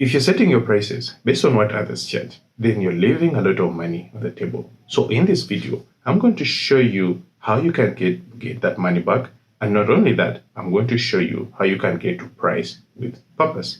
If you're setting your prices based on what others charge, then you're leaving a lot of money on the table. So in this video, I'm going to show you how you can get that money back. And not only that, I'm going to show you how you can get to price with purpose.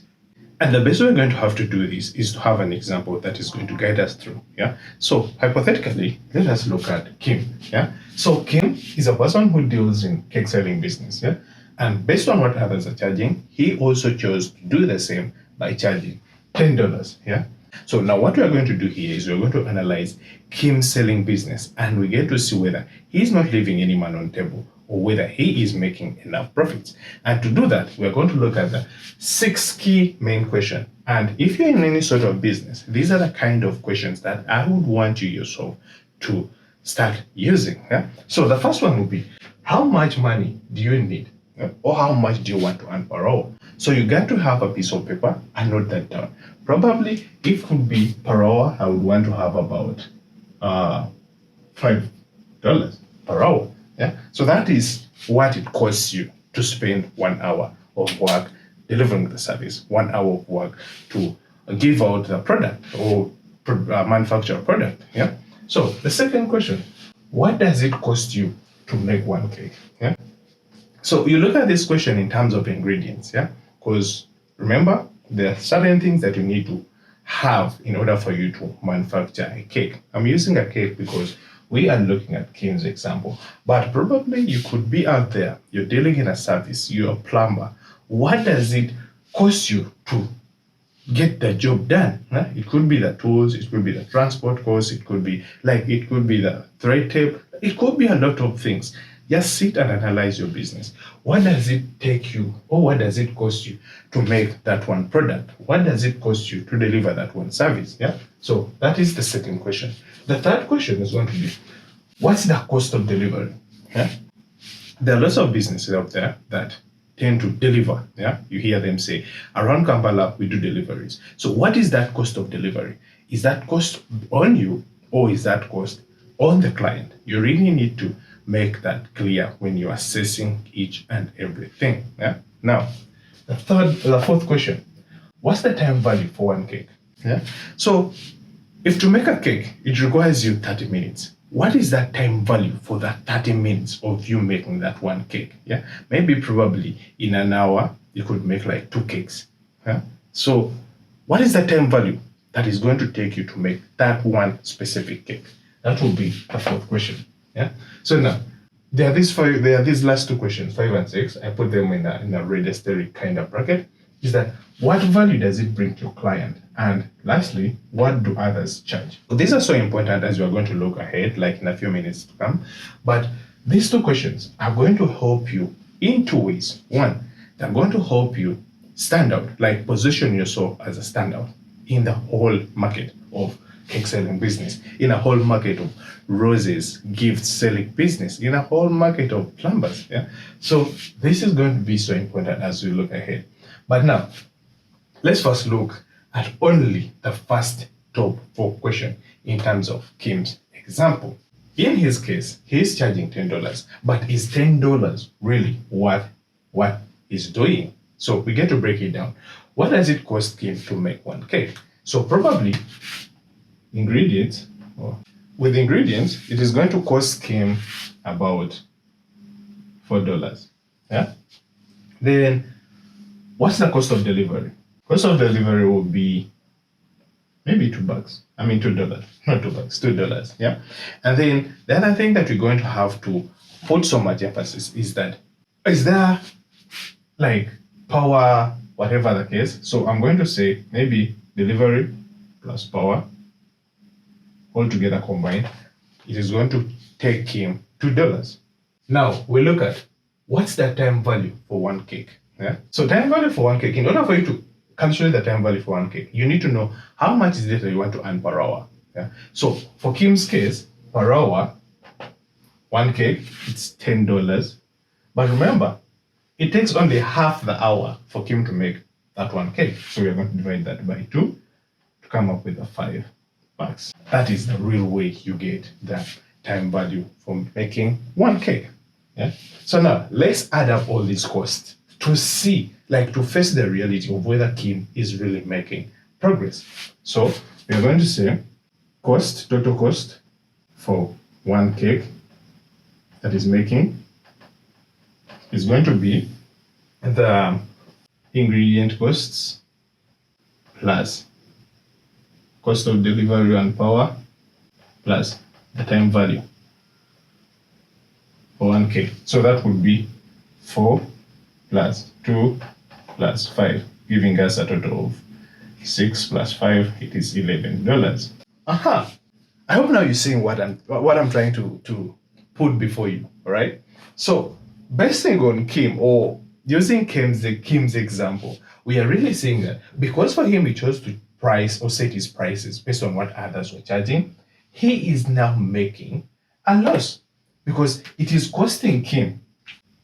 And the best way we're going to have to do this is to have an example that is going to guide us through. Yeah. So hypothetically, let us look at Kim. Yeah. So Kim is a person who deals in cake selling business. Yeah. And based on what others are charging, he also chose to do the same by charging $10. Yeah. So now what we are going to do here is we're going to analyze Kim's selling business, and we get to see whether he's not leaving any man on the table or whether he is making enough profits. And to do that, we're going to look at the 6 key main questions. And if you're in any sort of business, these are the kind of questions that I would want you yourself to start using. Yeah? So the first one would be, how much money do you need? Yeah? Or how much do you want to earn per hour? So you got to have a piece of paper and note that down. Probably, if it would be per hour, I would want to have about $5 per hour. Yeah. So that is what it costs you to spend 1 hour of work delivering the service, 1 hour of work to give out the product or manufacture a product. Yeah. So the second question, what does it cost you to make one cake? Yeah. So you look at this question in terms of ingredients. Yeah. Because remember, there are certain things that you need to have in order for you to manufacture a cake. I'm using a cake because we are looking at Kim's example, but probably you could be out there, you're dealing in a service, you're a plumber. What does it cost you to get the job done? Huh? It could be the tools, it could be the transport costs, it could be the thread tape, it could be a lot of things. Just sit and analyze your business. What does it take you, or what does it cost you to make that one product? What does it cost you to deliver that one service? Yeah. So that is the second question. The third question is going to be, what's the cost of delivery? Yeah. There are lots of businesses out there that tend to deliver. Yeah. You hear them say, around Kampala, we do deliveries. So what is that cost of delivery? Is that cost on you, or is that cost on the client? You really need to make that clear when you're assessing each and everything. Yeah. Now, the fourth question, what's the time value for one cake? Yeah. So if to make a cake, it requires you 30 minutes. What is that time value for that 30 minutes of you making that one cake? Yeah. Maybe probably in an hour, you could make like 2 cakes. Yeah. So what is the time value that is going to take you to make that one specific cake? That will be the fourth question. Yeah. So now there are these last 2 questions, 5 and 6. I put them in a red asterisk kind of bracket. Is that what value does it bring to your client? And lastly, what do others charge? So these are so important as we are going to look ahead, like in a few minutes to come. But these 2 questions are going to help you in 2 ways. One, they're going to help you stand out, like position yourself as a standout in the whole market of cake selling business, in a whole market of roses, gift selling business, in a whole market of plumbers. Yeah. So this is going to be so important as we look ahead. But now, let's first look at only the first top 4 question in terms of Kim's example. In his case, he's charging $10, but is $10 really what he's doing? So we get to break it down. What does it cost Kim to make one cake? So probably ingredients, with ingredients, it is going to cost Kim about $4. Yeah. Then what's the cost of delivery? Cost of delivery will be maybe $2. I mean $2, not $2, $2. Yeah. And then the other thing that we're going to have to put so much emphasis is that, is there like power, whatever the case? So I'm going to say maybe delivery plus power altogether combined, it is going to take him $2. Now we look at what's the time value for one cake. Yeah. So time value for one cake, in order for you to calculate the time value for one cake, you need to know how much is it that you want to earn per hour. Yeah. So for Kim's case, per hour, one cake, it's $10. But remember, it takes only half the hour for Kim to make that one cake. So we are going to divide that by 2 to come up with the $5. That is the real way you get the time value from making one cake. Yeah. So now let's add up all these costs to see, like to face the reality of whether Kim is really making progress. So we are going to say total cost for one cake that is making is going to be the ingredient costs plus cost of delivery and power plus the time value for 1K. So that would be 4 plus 2 plus 5, giving us a total of 6 plus 5, it is $11. Aha! I hope now you're seeing what I'm trying to put before you, all right? So basing on Kim, or using Kim's example, we are really seeing that because for him he chose to price or set his prices based on what others were charging, he is now making a loss because it is costing Kim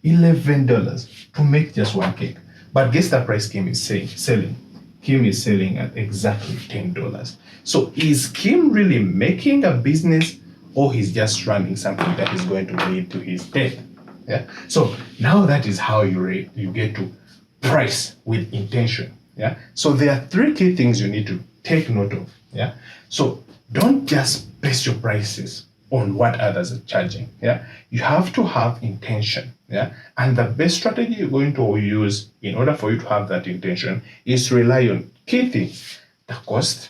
$11 to make just one cake. But guess the price Kim is selling? Kim is selling at exactly $10. So is Kim really making a business, or he's just running something that is going to lead to his death? Yeah. So now that is how you get to price with intention. Yeah. So there are 3 key things you need to take note of. Yeah. So don't just base your prices on what others are charging. Yeah. You have to have intention. Yeah. And the best strategy you're going to use in order for you to have that intention is to rely on key things: the cost,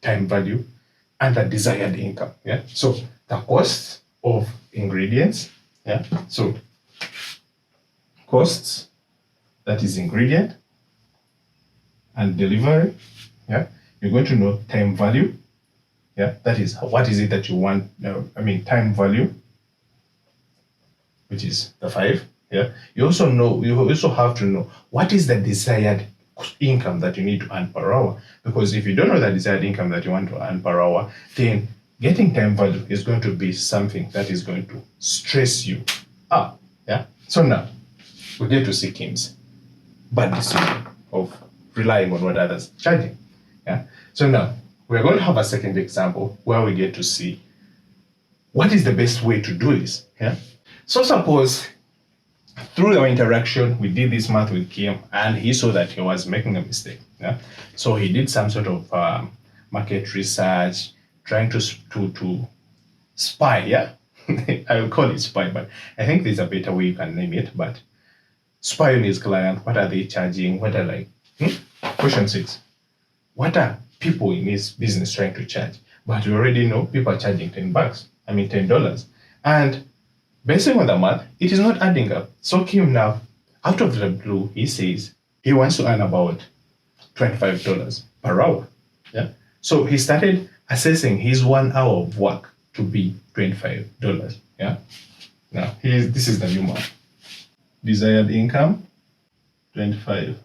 time value, and the desired income. Yeah. So the cost of ingredients. Yeah. So costs, that is ingredient and delivery. Yeah. You're going to know time value. Yeah. That is what is it that you want. Time value, which is the 5. Yeah. You also have to know what is the desired income that you need to earn per hour. Because if you don't know the desired income that you want to earn per hour, then getting time value is going to be something that is going to stress you up. Yeah. So now we get to see Kim's bad decision of relying on what others are charging. Yeah. So now we're going to have a second example where we get to see what is the best way to do this. Yeah. So suppose through our interaction, we did this math with Kim, and he saw that he was making a mistake. Yeah. So he did some sort of market research, trying to spy. Yeah. I will call it spy, but I think there's a better way you can name it. But spy on his client. What are they charging? What are Question 6. What are people in his business trying to charge? But we already know people are charging $10. And basing on the math, it is not adding up. So Kim now, out of the blue, he says he wants to earn about $25 per hour. Yeah. So he started assessing his 1 hour of work to be $25. Yeah. Now this is the new math. Desired income, $25.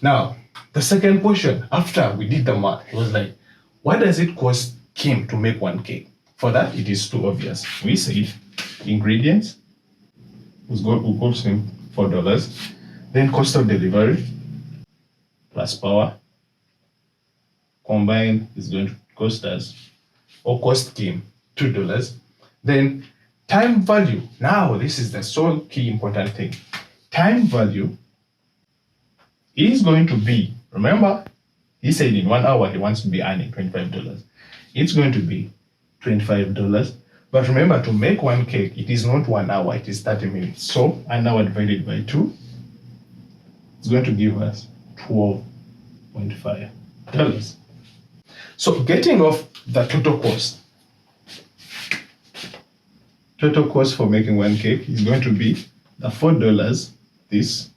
Now, the second question after we did the math, he was like, what does it cost Kim to make one cake? For that, it is too obvious. We said ingredients will cost him $4. Then cost of delivery plus power combined is going to cost us, or cost Kim, $2. Then time value. Now, this is the so key important thing. Time value is going to be, remember, he said in 1 hour he wants to be earning $25. It's going to be $25. But remember, to make one cake, it is not 1 hour, it is 30 minutes. So an hour divided by 2 is going to give us $12.5. So getting off the total cost for making one cake is going to be the $4, this,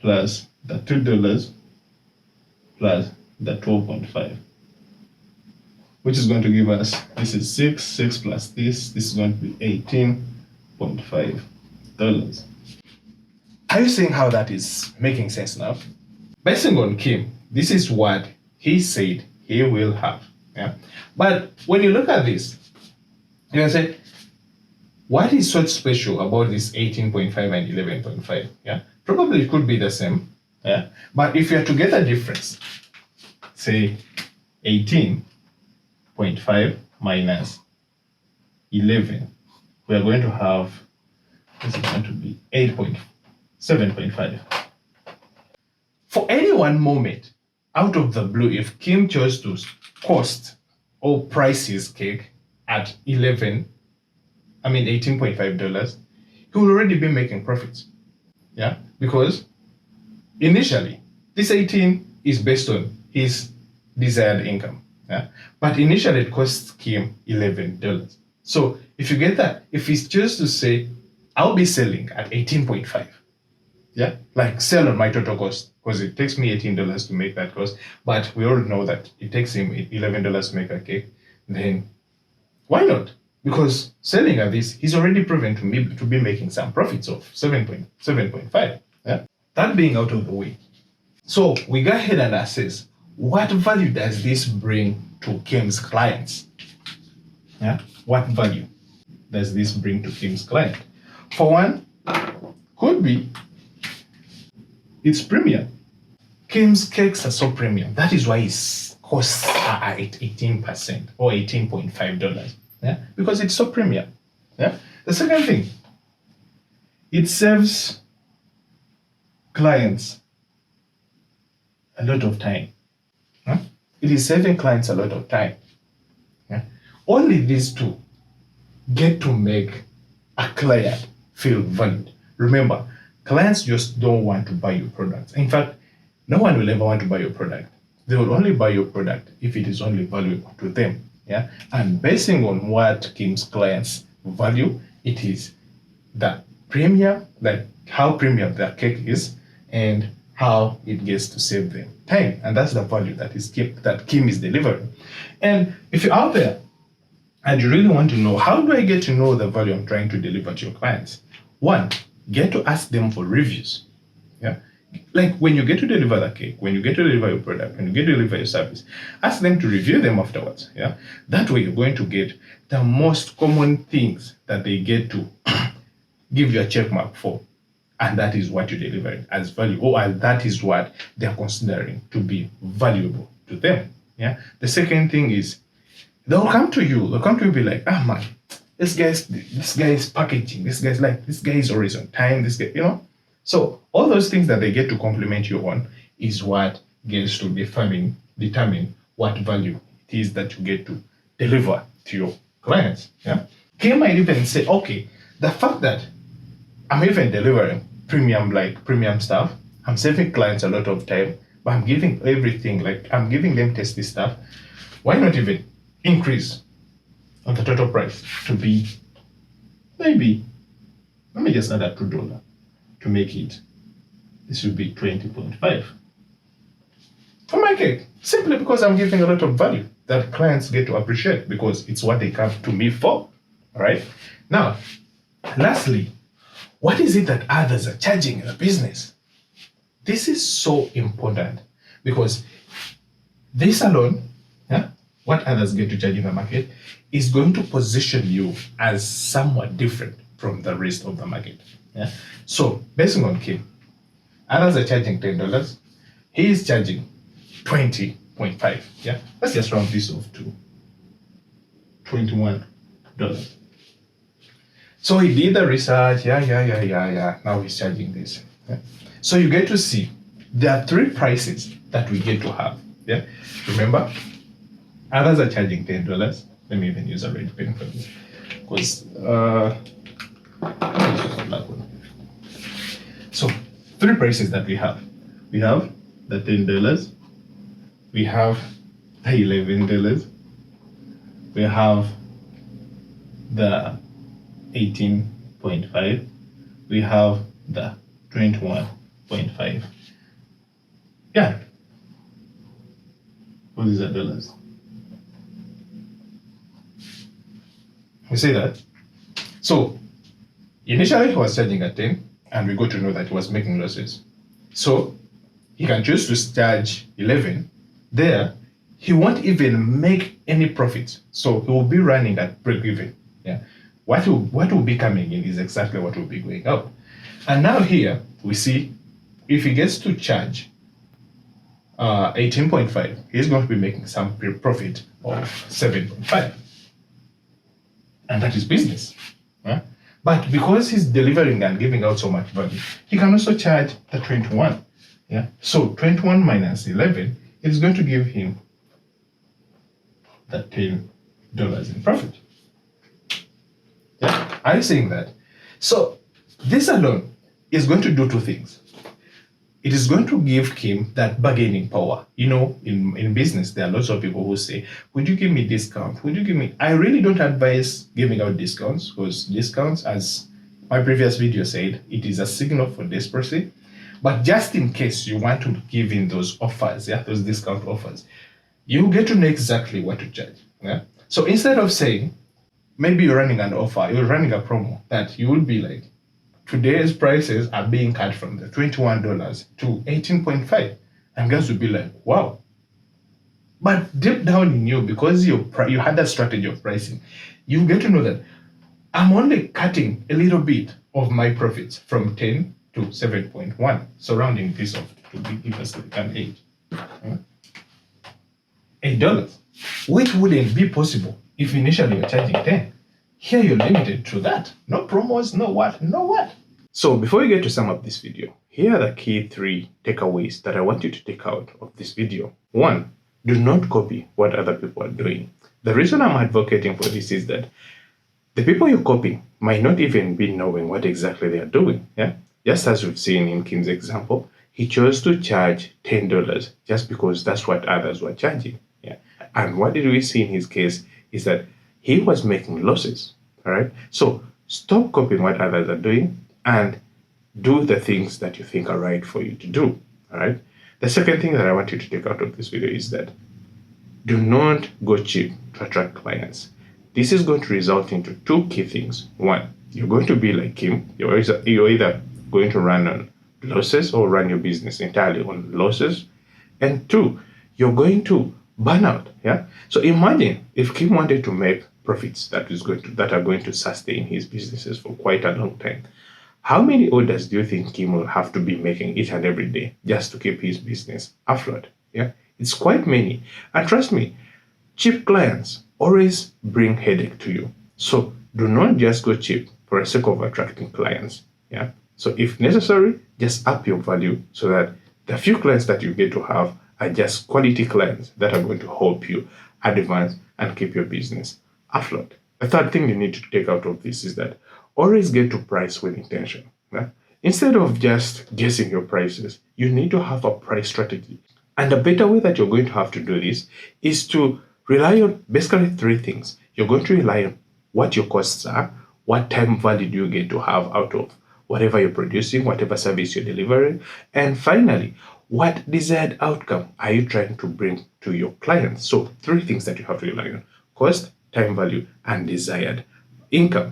plus the $2, plus the 12.5. Which is going to give us, this is 6 plus this is going to be $18.5. Are you seeing how that is making sense now? Basing on Kim, this is what he said he will have. Yeah. But when you look at this, you can say, what is so special about this 18.5 and 11.5? Yeah. Probably it could be the same. Yeah. But if you are to get a difference, say 18.5 minus 11, we are going to have this is going to be 7.5. For any one moment, out of the blue, if Kim chose to cost or price his cake at $18.5, he will already be making profits. Yeah, because initially this 18 is based on his desired income. Yeah, but initially it costs Kim $11. So if you get that, if he chooses to say, I'll be selling at 18.5, yeah, like sell on my total cost, because it takes me $18 to make that cost, but we all know that it takes him $11 to make a cake, then why not? Because selling at this, he's already proven to me to be making some profits of 7.5. Yeah? That being out of the way. So we go ahead and assess, what value does this bring to Kim's clients? Yeah? What value does this bring to Kim's client? For one, could be it's premium. Kim's cakes are so premium. That is why his costs are at 18% or $18.5. Yeah? Because it's so premium. Yeah? The second thing, it saves clients a lot of time. Huh? It is saving clients a lot of time. Yeah? Only these two get to make a client feel valued. Remember, clients just don't want to buy your products. In fact, no one will ever want to buy your product. They will only buy your product if it is only valuable to them. Yeah, and basing on what Kim's clients value, it is the premium, like how premium their cake is, and how it gets to save them time, and that's the value that Kim is delivering. And if you're out there and you really want to know, how do I get to know the value I'm trying to deliver to your clients? One, get to ask them for reviews. Yeah. Like when you get to deliver the cake, when you get to deliver your product, when you get to deliver your service, ask them to review them afterwards. Yeah. That way you're going to get the most common things that they get to give you a check mark for. And that is what you're delivering as value, or that is what they're considering to be valuable to them. Yeah. The second thing is they'll come to you and be like, man, this guy is packaging, this guy is always on time, this guy, So all those things that they get to compliment you on is what gets to determine what value it is that you get to deliver to your clients. Yeah. Kim might even say, okay, the fact that I'm even delivering premium stuff, I'm saving clients a lot of time, but I'm giving everything, I'm giving them tasty stuff. Why not even increase on the total price to be maybe, let me just add a $2 to make it, this would be 20.5 for my cake, simply because I'm giving a lot of value that clients get to appreciate because it's what they come to me for. All right. Now, lastly, what is it that others are charging in the business? This is so important because this alone, what others get to charge in the market, is going to position you as somewhat different from the rest of the market. Yeah. So, based on Kim, others are charging $10. He is charging 20.5. Yeah. Let's just round this off to $21. So he did the research. Yeah. Now he's charging this. Yeah. So you get to see there are three prices that we get to have. Yeah. Remember, others are charging $10. Let me even use a red pen for this because so three prices that we have. We have the $10, we have the $11, we have the 18.5, we have the 21.5. Yeah. What is that dollars? We say that. So initially he was charging at 10 and we got to know that he was making losses. So he can choose to charge 11. There, he won't even make any profit. So he will be running at break even. Yeah. What will be coming in is exactly what will be going out. And now here we see if he gets to charge 18.5, he's going to be making some profit of 7.5. And that is business. Yeah? But because he's delivering and giving out so much value, he can also charge the 21. Yeah. So 21 minus 11 is going to give him that $10 in profit. Yeah. Are you saying that? So this alone is going to do two things. It is going to give Kim that bargaining power. You know, in business, there are lots of people who say, would you give me discount? Would you give me... I really don't advise giving out discounts, because discounts, as my previous video said, it is a signal for desperation. But just in case you want to give in those offers, yeah, those discount offers, you get to know exactly what to charge. Yeah? So instead of saying, maybe you're running an offer, you're running a promo that you would be like, today's prices are being cut from the $21 to $18.5. And guys would be like, wow. But deep down in you, because you had that strategy of pricing, you get to know that I'm only cutting a little bit of my profits from 10 to 7.1, surrounding this of to give us like an 8. $8, which wouldn't be possible if initially you're charging 10. Here you're limited to that. No promos, no what. So before we get to sum up this video, here are the key 3 takeaways that I want you to take out of this video. 1, do not copy what other people are doing. The reason I'm advocating for this is that the people you're copying might not even be knowing what exactly they are doing. Yeah. Just as we've seen in Kim's example, he chose to charge $10 just because that's what others were charging. Yeah. And what did we see in his case is that he was making losses. All right. So stop copying what others are doing and do the things that you think are right for you to do. All right. The second thing that I want you to take out of this video is that do not go cheap to attract clients. This is going to result into 2 key things. 1, you're going to be like Kim. You're either going to run on losses or run your business entirely on losses. And 2, you're going to burn out. Yeah. So imagine if Kim wanted to make profits that are going to sustain his businesses for quite a long time. How many orders do you think Kim will have to be making each and every day just to keep his business afloat? Yeah, it's quite many. And trust me, cheap clients always bring headache to you. So do not just go cheap for the sake of attracting clients. Yeah. So if necessary, just up your value so that the few clients that you get to have are just quality clients that are going to help you advance and keep your business afloat. The third thing you need to take out of this is that always get to price with intention. Yeah? Instead of just guessing your prices, you need to have a price strategy. And the better way that you're going to have to do this is to rely on basically 3 things. You're going to rely on what your costs are, what time value do you get to have out of whatever you're producing, whatever service you're delivering, and finally, what desired outcome are you trying to bring to your clients? So 3 things that you have to rely on: cost, time value, and desired income.